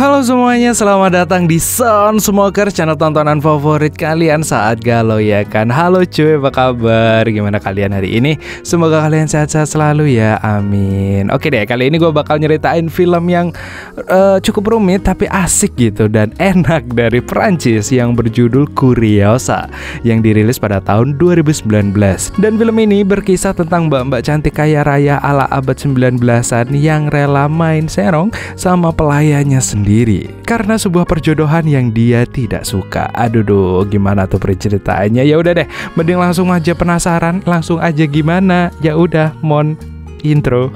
Halo semuanya, selamat datang di Sound Smoker, channel tontonan favorit kalian saat galau ya kan. Halo cuy, apa kabar? Gimana kalian hari ini? Semoga kalian sehat-sehat selalu ya, amin. Oke deh, kali ini gue bakal nyeritain film yang cukup rumit tapi asik gitu dan enak dari Perancis yang berjudul Curiosa yang dirilis pada tahun 2019. Dan film ini berkisah tentang mbak-mbak cantik kaya raya ala abad 19-an yang rela main serong sama pelayannya sendiri karena sebuah perjodohan yang dia tidak suka. Aduh, gimana tuh ceritanya? Ya udah deh, mending langsung aja penasaran, langsung aja gimana? Ya udah, mon intro.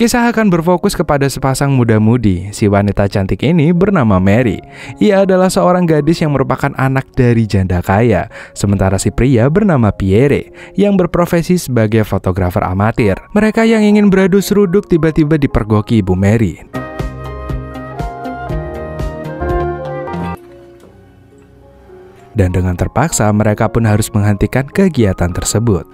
Kisah akan berfokus kepada sepasang muda-mudi. Si wanita cantik ini bernama Mary. Ia adalah seorang gadis yang merupakan anak dari janda kaya. Sementara si pria bernama Pierre yang berprofesi sebagai fotografer amatir. Mereka yang ingin beradu seruduk tiba-tiba dipergoki ibu Mary. Dan dengan terpaksa mereka pun harus menghentikan kegiatan tersebut.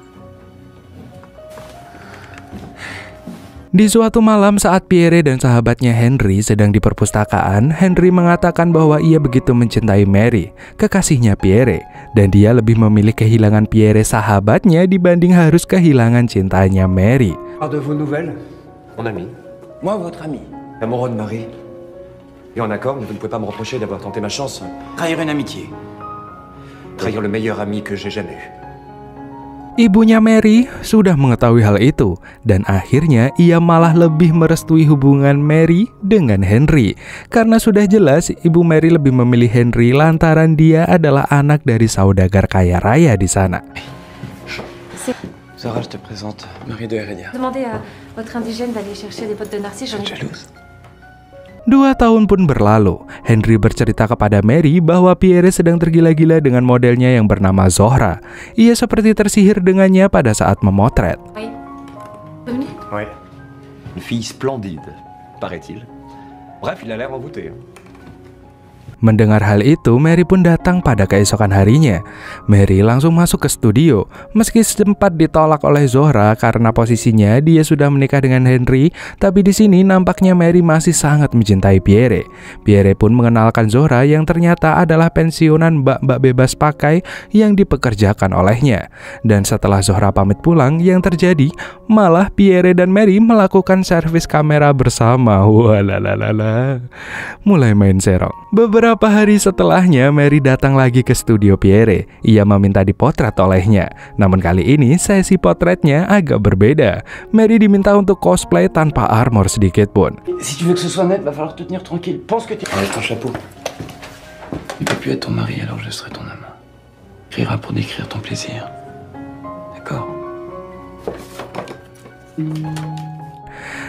Di suatu malam saat Pierre dan sahabatnya Henry sedang di perpustakaan, Henry mengatakan bahwa ia begitu mencintai Mary, kekasihnya Pierre, dan dia lebih memilih kehilangan Pierre sahabatnya dibanding harus kehilangan cintanya Mary. De vos nouvelles, Mon ami, moi votre ami. l'amoureux de Marie. Et en accord, mais vous ne pouvez pas me reprocher d'avoir tenté ma chance. Trahir une amitié. Trahir le meilleur ami que j'ai jamais eu. Ibunya Mary sudah mengetahui hal itu dan akhirnya ia malah lebih merestui hubungan Mary dengan Henry. Karena sudah jelas ibu Mary lebih memilih Henry lantaran dia adalah anak dari saudagar kaya raya di sana. Sarah, je te présente Marie de Heredia. Demandez à votre indigène d'aller chercher des bottes de narcisse, j'en ai Jalouse. 2 tahun pun berlalu. Henry bercerita kepada Mary bahwa Pierre sedang tergila-gila dengan modelnya yang bernama Zohra. Ia seperti tersihir dengannya pada saat memotret. Oui. Venez. Ouais. Une fille splendide, paraît-il. Bref, il a l'air envoûté. Mendengar hal itu, Mary pun datang pada keesokan harinya. Mary langsung masuk ke studio. Meski sempat ditolak oleh Zohra karena posisinya dia sudah menikah dengan Henry, tapi di sini nampaknya Mary masih sangat mencintai Pierre. Pierre pun mengenalkan Zohra yang ternyata adalah pensiunan mbak-mbak bebas pakai yang dipekerjakan olehnya. Dan setelah Zohra pamit pulang, yang terjadi malah Pierre dan Mary melakukan servis kamera bersama. Walalala. Mulai main serong. Beberapa hari setelahnya, Mary datang lagi ke studio Pierre. Ia meminta dipotret olehnya. Namun kali ini sesi potretnya agak berbeda. Mary diminta untuk cosplay tanpa armor sedikit pun. Si tu veux que ce soit net, va falloir te tenir tranquille. Pense que tu... Enlève ton chapeau. Il peut plus être ton mari, alors je serai ton amant. Écrira pour décrire ton plaisir. D'accord?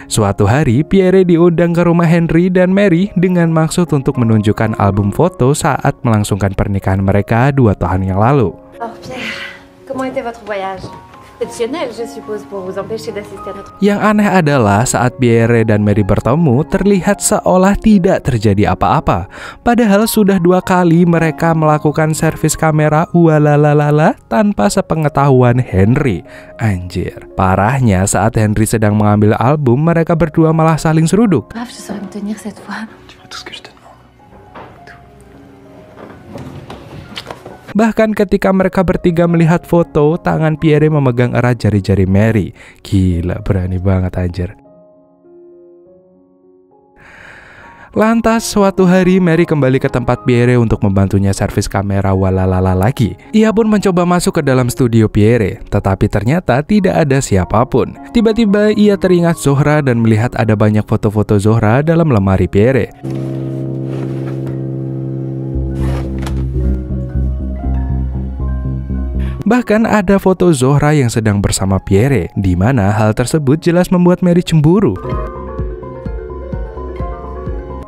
Suatu hari, Pierre diundang ke rumah Henry dan Mary dengan maksud untuk menunjukkan album foto saat melangsungkan pernikahan mereka 2 tahun yang lalu. Alors Pierre, comment était votre voyage? Exceptionnel, je suppose, pour vous empêcher d'assister à notre... Yang aneh adalah saat Pierre dan Mary bertemu, terlihat seolah tidak terjadi apa-apa. Padahal sudah 2 kali mereka melakukan servis kamera walalalala tanpa sepengetahuan Henry. Anjir. Parahnya saat Henry sedang mengambil album, mereka berdua malah saling seruduk. Bref, je saurais me tenir cette fois. Tu feras tout ce que je te demande. Bahkan ketika mereka bertiga melihat foto, tangan Pierre memegang erat jari-jari Mary. Gila, berani banget anjir. Lantas suatu hari Mary kembali ke tempat Pierre untuk membantunya servis kamera walalala lagi. Ia pun mencoba masuk ke dalam studio Pierre, tetapi ternyata tidak ada siapapun. Tiba-tiba ia teringat Zohra dan melihat ada banyak foto-foto Zohra dalam lemari Pierre. Bahkan ada foto Zohra yang sedang bersama Pierre, di mana hal tersebut jelas membuat Mary cemburu.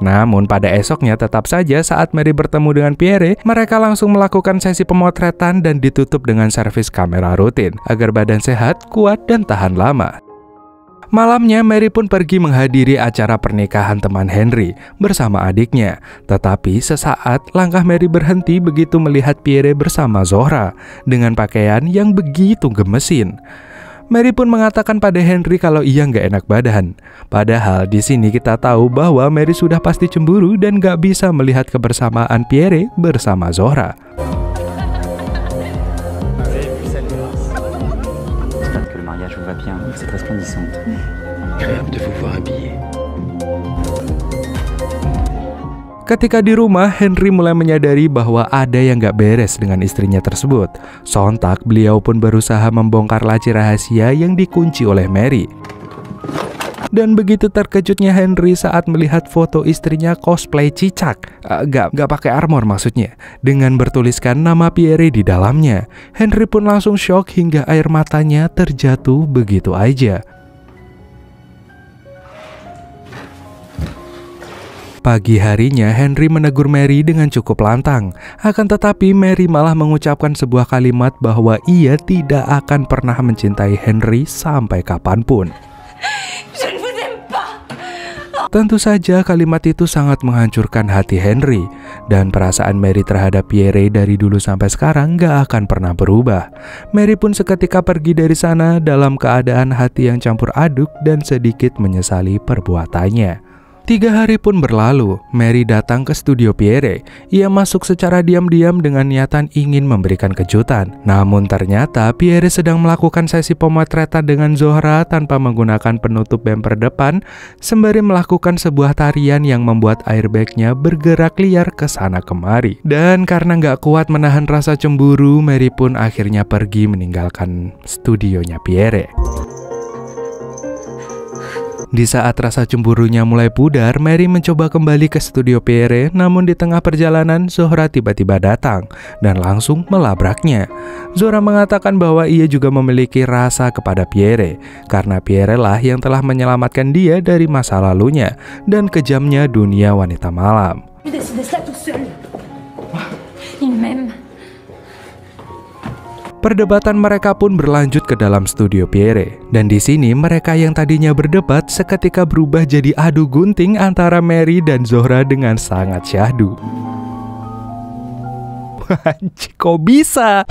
Namun pada esoknya tetap saja saat Mary bertemu dengan Pierre, mereka langsung melakukan sesi pemotretan dan ditutup dengan servis kamera rutin agar badan sehat, kuat, dan tahan lama. Malamnya, Mary pun pergi menghadiri acara pernikahan teman Henry bersama adiknya. Tetapi sesaat langkah Mary berhenti begitu melihat Pierre bersama Zohra dengan pakaian yang begitu gemesin. Mary pun mengatakan pada Henry kalau ia nggak enak badan. Padahal di sini kita tahu bahwa Mary sudah pasti cemburu dan nggak bisa melihat kebersamaan Pierre bersama Zohra. Ketika di rumah, Henry mulai menyadari bahwa ada yang gak beres dengan istrinya tersebut. Sontak, beliau pun berusaha membongkar laci rahasia yang dikunci oleh Mary. Dan begitu terkejutnya Henry saat melihat foto istrinya cosplay cicak, gak pakai armor maksudnya, dengan bertuliskan nama Pierre di dalamnya. Henry pun langsung shock hingga air matanya terjatuh begitu aja. Pagi harinya, Henry menegur Mary dengan cukup lantang. Akan tetapi, Mary malah mengucapkan sebuah kalimat bahwa ia tidak akan pernah mencintai Henry sampai kapanpun. Tentu saja kalimat itu sangat menghancurkan hati Henry. Dan perasaan Mary terhadap Pierre dari dulu sampai sekarang gak akan pernah berubah. Mary pun seketika pergi dari sana dalam keadaan hati yang campur aduk dan sedikit menyesali perbuatannya. 3 hari pun berlalu, Mary datang ke studio Pierre. Ia masuk secara diam-diam dengan niatan ingin memberikan kejutan. Namun ternyata Pierre sedang melakukan sesi pemotretan dengan Zohra tanpa menggunakan penutup bumper depan, sembari melakukan sebuah tarian yang membuat airbagnya bergerak liar ke sana kemari. Dan karena nggak kuat menahan rasa cemburu, Mary pun akhirnya pergi meninggalkan studionya Pierre. Di saat rasa cemburunya mulai pudar, Mary mencoba kembali ke studio Pierre, namun di tengah perjalanan Zohra tiba-tiba datang dan langsung melabraknya. Zohra mengatakan bahwa ia juga memiliki rasa kepada Pierre, karena Pierre lah yang telah menyelamatkan dia dari masa lalunya dan kejamnya dunia wanita malam. Perdebatan mereka pun berlanjut ke dalam studio Pierre. Dan di sini mereka yang tadinya berdebat seketika berubah jadi adu gunting antara Mary dan Zohra dengan sangat syahdu. Anjir, kok bisa?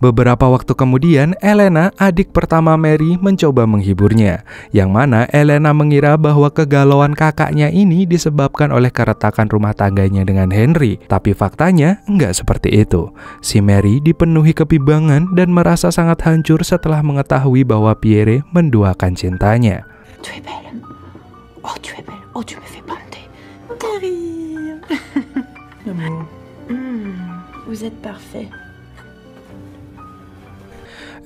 Beberapa waktu kemudian, Elena, adik pertama Mary, mencoba menghiburnya. Yang mana Elena mengira bahwa kegalauan kakaknya ini disebabkan oleh keretakan rumah tangganya dengan Henry. Tapi faktanya enggak seperti itu. Si Mary dipenuhi kebimbangan dan merasa sangat hancur setelah mengetahui bahwa Pierre menduakan cintanya. Tu es belle. Oh, tu es belle. Oh, tu me fais bander. Terrible. Vous êtes parfait.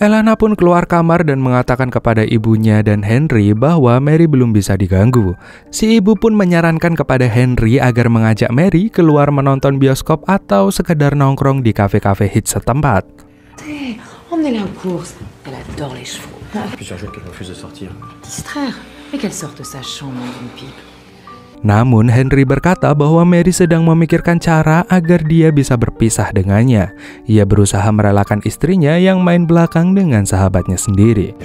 Elena pun keluar kamar dan mengatakan kepada ibunya dan Henry bahwa Mary belum bisa diganggu. Si ibu pun menyarankan kepada Henry agar mengajak Mary keluar menonton bioskop atau sekedar nongkrong di kafe-kafe hits setempat. Emmenez-la aux courses. Elle adore les chevaux. Plusieurs jours qu'elle refuse de sortir. Distraire. Et qu'elle sorte de sa chambre d'une pipe. Namun Henry berkata bahwa Mary sedang memikirkan cara agar dia bisa berpisah dengannya. Ia berusaha merelakan istrinya yang main belakang dengan sahabatnya sendiri.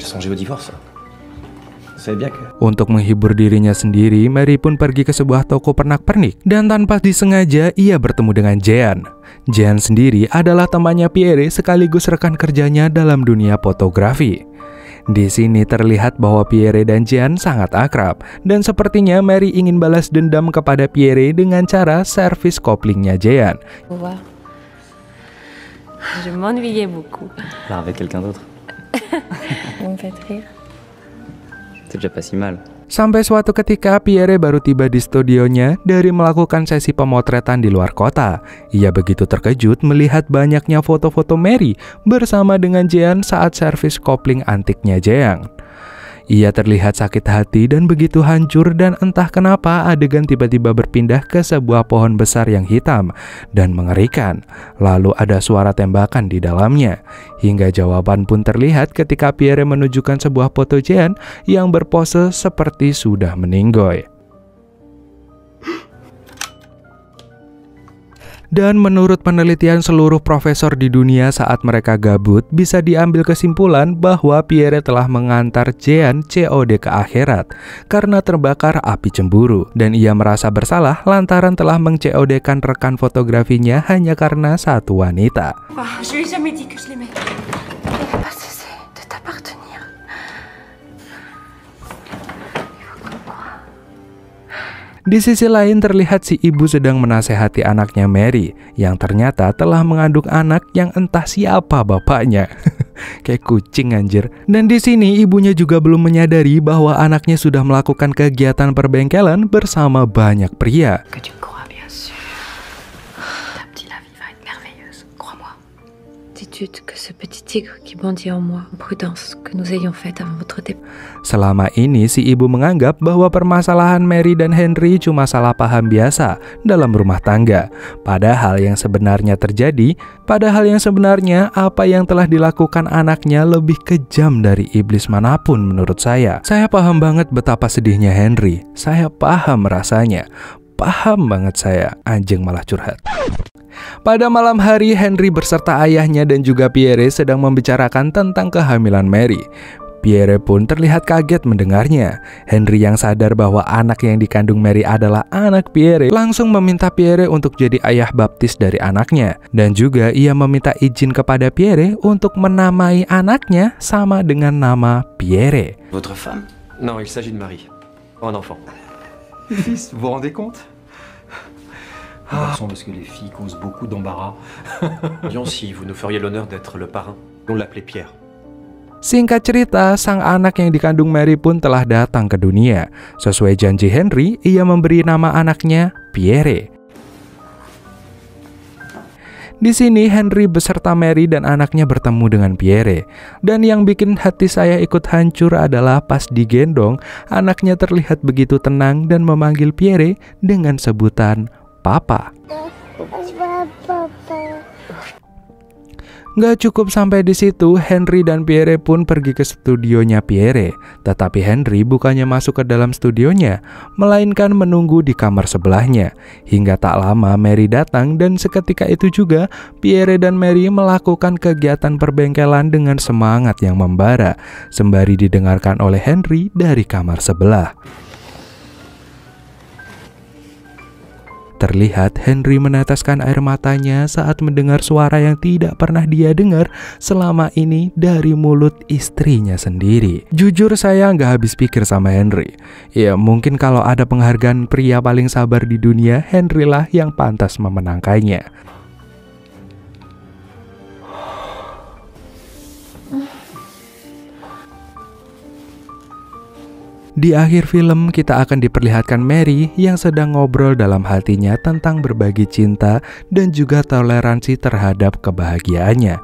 Untuk menghibur dirinya sendiri, Mary pun pergi ke sebuah toko pernak-pernik dan tanpa disengaja ia bertemu dengan Jean. Jean sendiri adalah temannya Pierre sekaligus rekan kerjanya dalam dunia fotografi. Di sini terlihat bahwa Pierre dan Jean sangat akrab dan sepertinya Mary ingin balas dendam kepada Pierre dengan cara servis koplingnya Jean. Je m'ennuyais beaucoup. Là, avec quelqu'un d'autre. Vous me faites rire. C'est déjà pas si mal. Sampai suatu ketika Pierre baru tiba di studionya dari melakukan sesi pemotretan di luar kota. Ia begitu terkejut melihat banyaknya foto-foto Mary bersama dengan Jean saat servis kopling antiknya Jean. Ia terlihat sakit hati dan begitu hancur dan entah kenapa adegan tiba-tiba berpindah ke sebuah pohon besar yang hitam dan mengerikan. Lalu ada suara tembakan di dalamnya. Hingga jawaban pun terlihat ketika Pierre menunjukkan sebuah foto Jean yang berpose seperti sudah meninggoy. Dan menurut penelitian seluruh profesor di dunia saat mereka gabut, bisa diambil kesimpulan bahwa Pierre telah mengantar Jean COD ke akhirat karena terbakar api cemburu, dan ia merasa bersalah lantaran telah meng-COD-kan rekan fotografinya hanya karena satu wanita. Je lui ai jamais dit que je l'aimais. Il va pas cesser de t'appartenir. Di sisi lain terlihat si ibu sedang menasehati anaknya Mary yang ternyata telah mengandung anak yang entah siapa bapaknya. Kayak kucing anjir. Dan di sini ibunya juga belum menyadari bahwa anaknya sudah melakukan kegiatan perbengkelan bersama banyak pria. Que tu me crois, bien sûr. Ta petite la vie va être merveilleuse, crois-moi. Dis-tu que ce petit tigre qui bondit en moi, prudence que nous ayons faite avant votre départ. Selama ini si ibu menganggap bahwa permasalahan Mary dan Henry cuma salah paham biasa dalam rumah tangga. Padahal yang sebenarnya apa yang telah dilakukan anaknya lebih kejam dari iblis manapun menurut saya. Saya paham banget betapa sedihnya Henry. Saya paham rasanya. Paham banget saya. Anjing malah curhat. Pada malam hari, Henry beserta ayahnya dan juga Pierre sedang membicarakan tentang kehamilan Mary. Pierre pun terlihat kaget mendengarnya. Henry yang sadar bahwa anak yang dikandung Mary adalah anak Pierre langsung meminta Pierre untuk jadi ayah baptis dari anaknya. Dan juga ia meminta izin kepada Pierre untuk menamai anaknya sama dengan nama Pierre. Votre femme? Non, il s'agit de Marie. Un enfant. Fils, vous vous rendez compte? Garçon, parce que les filles causent beaucoup d'embarras. Voyons si vous nous feriez l'honneur d'être le parrain. On l'appelait Pierre. Singkat cerita, sang anak yang dikandung Mary pun telah datang ke dunia. Sesuai janji Henry, ia memberi nama anaknya Pierre. Di sini Henry beserta Mary dan anaknya bertemu dengan Pierre. Dan yang bikin hati saya ikut hancur adalah pas digendong, anaknya terlihat begitu tenang dan memanggil Pierre dengan sebutan Papa. Gak cukup sampai di situ, Henry dan Pierre pun pergi ke studionya Pierre. Tetapi Henry bukannya masuk ke dalam studionya, melainkan menunggu di kamar sebelahnya. Hingga tak lama Mary datang dan seketika itu juga Pierre dan Mary melakukan kegiatan perbengkelan dengan semangat yang membara, sembari didengarkan oleh Henry dari kamar sebelah. Terlihat Henry meneteskan air matanya saat mendengar suara yang tidak pernah dia dengar selama ini dari mulut istrinya sendiri. Jujur saya nggak habis pikir sama Henry. Ya mungkin kalau ada penghargaan pria paling sabar di dunia, Henry lah yang pantas memenangkannya. Di akhir film kita akan diperlihatkan Mary yang sedang ngobrol dalam hatinya tentang berbagi cinta dan juga toleransi terhadap kebahagiaannya.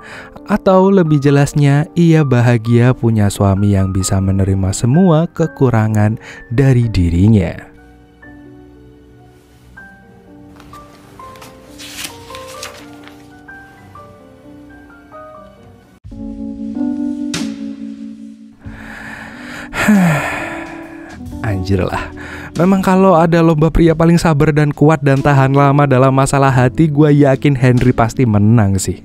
Atau lebih jelasnya, ia bahagia punya suami yang bisa menerima semua kekurangan dari dirinya. Anjir lah. Memang kalau ada lomba pria paling sabar dan kuat dan tahan lama dalam masalah hati, gue yakin Henry pasti menang sih.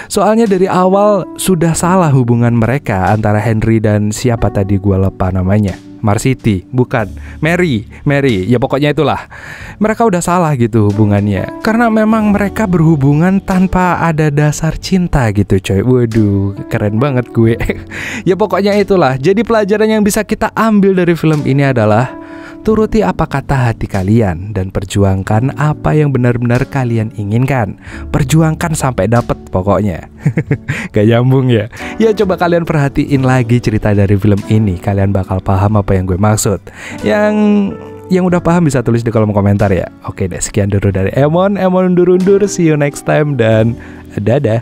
Soalnya dari awal sudah salah hubungan mereka antara Henry dan siapa tadi gue lupa namanya. Marcity, bukan Mary, ya pokoknya itulah. Mereka udah salah gitu hubungannya, karena memang mereka berhubungan tanpa ada dasar cinta gitu coy. Waduh, keren banget gue. Ya pokoknya itulah. Jadi pelajaran yang bisa kita ambil dari film ini adalah turuti apa kata hati kalian dan perjuangkan apa yang benar-benar kalian inginkan. Perjuangkan sampai dapet pokoknya. Gak nyambung ya. Ya coba kalian perhatiin lagi cerita dari film ini, kalian bakal paham apa yang gue maksud. Yang udah paham bisa tulis di kolom komentar ya. Oke deh, sekian dulu dari Emon undur-undur. See you next time dan dadah.